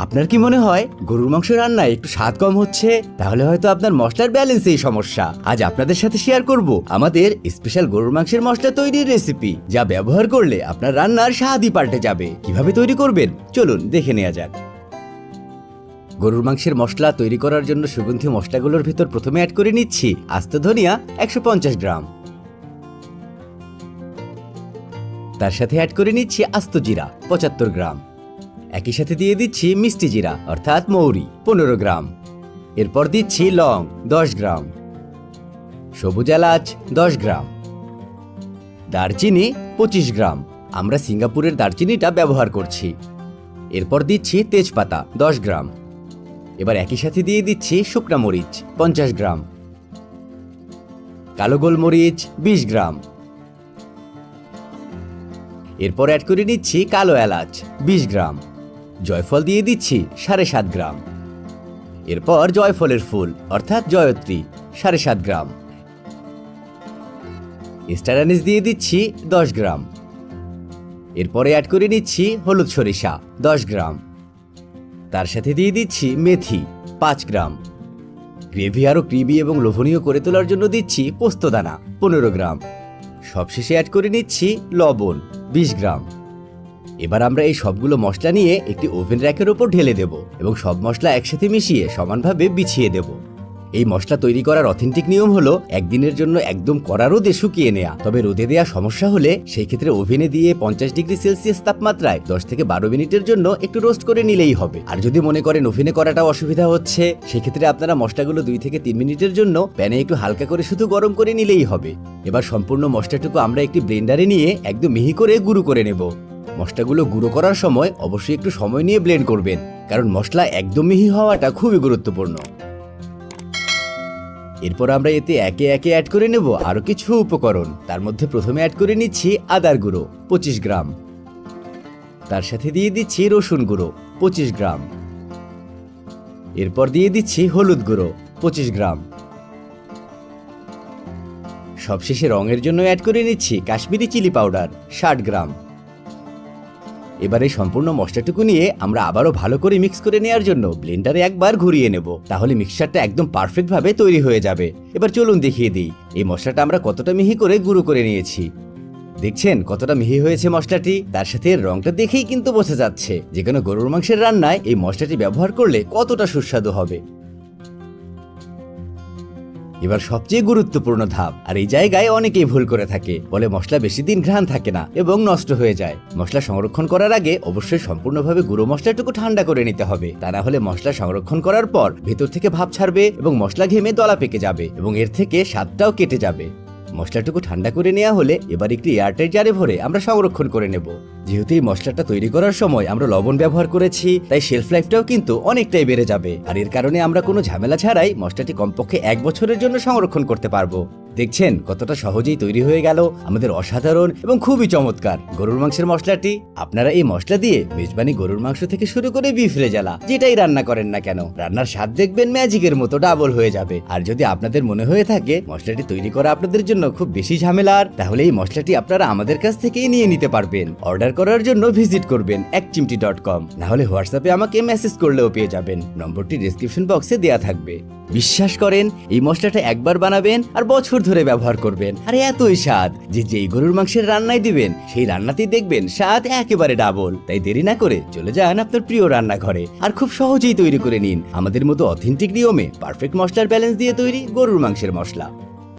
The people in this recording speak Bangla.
আপনার কি মনে হয় গরুর মাংস রান্নায় একটু স্বাদ কম হচ্ছে? তাহলে হয়তো আপনার মশলার ব্যালেন্সেই সমস্যা। আজ আপনাদের সাথে শেয়ার করব আমাদের স্পেশাল গরুর মাংসের মশলা তৈরির রেসিপি, যা ব্যবহার করলে আপনার রান্নার স্বাদই পাল্টে যাবে। কিভাবে তৈরি করবেন চলুন দেখে নেওয়া যাক। গরুর মাংসের মশলা তৈরি করার জন্য সুগন্ধি মশলাগুলোর ভিতর প্রথমে অ্যাড করে নিচ্ছি আস্ত ধনিয়া 150 গ্রাম। তার সাথে অ্যাড করে নিচ্ছি আস্ত জিরা 75 গ্রাম। একই সাথে দিয়ে দিচ্ছি মিষ্টি জিরা অর্থাৎ মৌরি 15 গ্রাম। এরপর দিচ্ছি লং 10 গ্রাম, সবুজ এলাচ 10 গ্রাম, দারচিনি 25 গ্রাম। আমরা সিঙ্গাপুরের দারচিনিটা ব্যবহার করছি। এরপর দিচ্ছি তেজপাতা 10 গ্রাম। এবার একই সাথে দিয়ে দিচ্ছি শুকনা মরিচ 50 গ্রাম, কালো গোলমরিচ 20 গ্রাম। এরপর অ্যাড করে নিচ্ছি কালো এলাচ 20 গ্রাম, জয়ফল দিয়ে দিচ্ছি 7.5 গ্রাম। এরপর জয়ফলের ফুল অর্থাৎ জয়ত্রী 7.5 গ্রাম। স্টার অ্যানিস দিয়ে দিচ্ছি 10 গ্রাম। এরপরে অ্যাড করে নিচ্ছি হলুদ সরিষা 10 গ্রাম। তার সাথে দিয়ে দিচ্ছি মেথি 5 গ্রাম। গ্রেভি আরও ক্রিমি এবং লোভনীয় করে তোলার জন্য দিচ্ছি পোস্তদানা 15 গ্রাম। সবশেষে অ্যাড করে নিচ্ছি লবণ 20 গ্রাম। এবার আমরা এই সবগুলো মশলা নিয়ে একটি ওভেন র্যাকের উপর ঢেলে দেব এবং সব মশলা একসাথে মিশিয়ে সমানভাবে বিছিয়ে দেব। এই মশলা তৈরি করার অথেন্টিক নিয়ম হলো একদিনের জন্য একদম কড়া রোদে শুকিয়ে নেওয়া। তবে রোদে দেওয়া সমস্যা হলে সেই ক্ষেত্রে ওভেনে দিয়ে 50 ডিগ্রি সেলসিয়াস তাপমাত্রায় 10 থেকে 12 মিনিটের জন্য একটু রোস্ট করে নিলেই হবে। আর যদি মনে করেন ওভেনে করাটাও অসুবিধা হচ্ছে, সেক্ষেত্রে আপনারা মশলাগুলো 2 থেকে 3 মিনিটের জন্য প্যানে একটু হালকা করে শুধু গরম করে নিলেই হবে। এবার সম্পূর্ণ মশলাটুকু আমরা একটি ব্লেন্ডারে নিয়ে একদম মিহি করে গুঁড়ো করে নেব। মশলাগুলো গুঁড়ো করার সময় অবশ্যই একটু সময় নিয়ে ব্লেন্ড করবেন, কারণ মশলা একদম মিহি হওয়াটা খুবই গুরুত্বপূর্ণ। এরপর আমরা এতে একে একে অ্যাড করে নেব আরো কিছু উপকরণ। তার মধ্যে প্রথমে অ্যাড করে নিচ্ছি আদার গুঁড়ো 25 গ্রাম। তার সাথে দিয়ে দিচ্ছি রসুন গুঁড়ো 25 গ্রাম। এরপর দিয়ে দিচ্ছি হলুদ গুঁড়ো 25 গ্রাম। সবশেষে রঙের জন্য অ্যাড করে নিচ্ছি কাশ্মীরি চিলি পাউডার 60 গ্রাম। এবারে সম্পূর্ণ মশলাটুকু নিয়ে আমরা আবারও ভালো করে মিক্স করে নেওয়ার জন্য ব্লেন্ডারে একবার ঘুরিয়ে নেব। তাহলে মিক্সচারটা একদম পারফেক্ট ভাবে তৈরি হয়ে যাবে। এবার চলুন দেখিয়ে দিই এই মশলাটা আমরা কতটা মিহি করে গুঁড়ো করে নিয়েছি। দেখছেন কতটা মিহি হয়েছে মশলাটি? তার সাথে এর রংটা দেখেই কিন্তু বোঝা যাচ্ছে যে কোনো গরুর মাংসের রান্নায় এই মশলাটি ব্যবহার করলে কতটা সুস্বাদু হবে। এবার সবচেয়ে গুরুত্বপূর্ণ ধাপ, আর এই জায়গায় অনেকেই ভুল করে থাকে, বলে মশলা বেশি দিন ঘ্রাণ থাকে না এবং নষ্ট হয়ে যায়। মশলা সংরক্ষণ করার আগে অবশ্যই সম্পূর্ণভাবে গুঁড়ো মশলাটুকু ঠান্ডা করে নিতে হবে। তা না হলে মশলা সংরক্ষণ করার পর ভেতর থেকে ভাপ ছাড়বে এবং মশলা ঘেমে দলা পেকে যাবে এবং এর থেকে স্বাদটাও কেটে যাবে। মশলাটুকু ঠান্ডা করে নেওয়া হলে এবার একটি এয়ারটাইট জারে ভরে আমরা সংরক্ষণ করে নেব। যেহেতু এই মশলাটা তৈরি করার সময় আমরা লবণ ব্যবহার করেছি, তাই শেলফ লাইফটাও কিন্তু অনেকটাই বেড়ে যাবে। আর এর কারণে আমরা কোনো ঝামেলা ছাড়াই মশলাটি কমপক্ষে 1 বছরের জন্য সংরক্ষণ করতে পারবো। দেখছেন কতটা সহজেই তৈরি হয়ে গেল আমাদের অসাধারণ এবং খুবই চমৎকার গরুর মাংসের মশলাটি। আপনারা এই মশলা দিয়ে মেজবানি গরুর মাংস থেকে শুরু করে বিফ রেজালা যেটাই রান্না করেন না কেন, রান্নার স্বাদ দেখবেন ম্যাজিকের মতো ডাবল হয়ে যাবে। আর যদি আপনাদের মনে হয়ে থাকে মশলাটি তৈরি করা আপনাদের জন্য খুব বেশি ঝামেলার, তাহলে এই মশলাটি আপনারা আমাদের কাছ থেকেই নিয়ে নিতে পারবেন। অর্ডার করার জন্য ভিজিট করবেন একচিমটি.com, না হলে হোয়াটসঅ্যাপে আমাকে মেসেজ করলেও পেয়ে যাবেন। নম্বরটি ডেসক্রিপশন বক্সে দেয়া থাকবে। বিশ্বাস করেন এই মশলাটা একবার বানাবেন আর বছর ধরে ব্যবহার করবেন। আর এতই স্বাদ যে যেই গরুর মাংসের রান্নায় দিবেন সেই রান্নাতেই দেখবেন স্বাদ একেবারে ডাবল। তাই দেরি না করে চলে যান আপনার প্রিয় রান্নাঘরে আর খুব সহজেই তৈরি করে নিন আমাদের মতো অথেন্টিক নিয়মে পারফেক্ট মশলার ব্যালেন্স দিয়ে তৈরি গরুর মাংসের মশলা।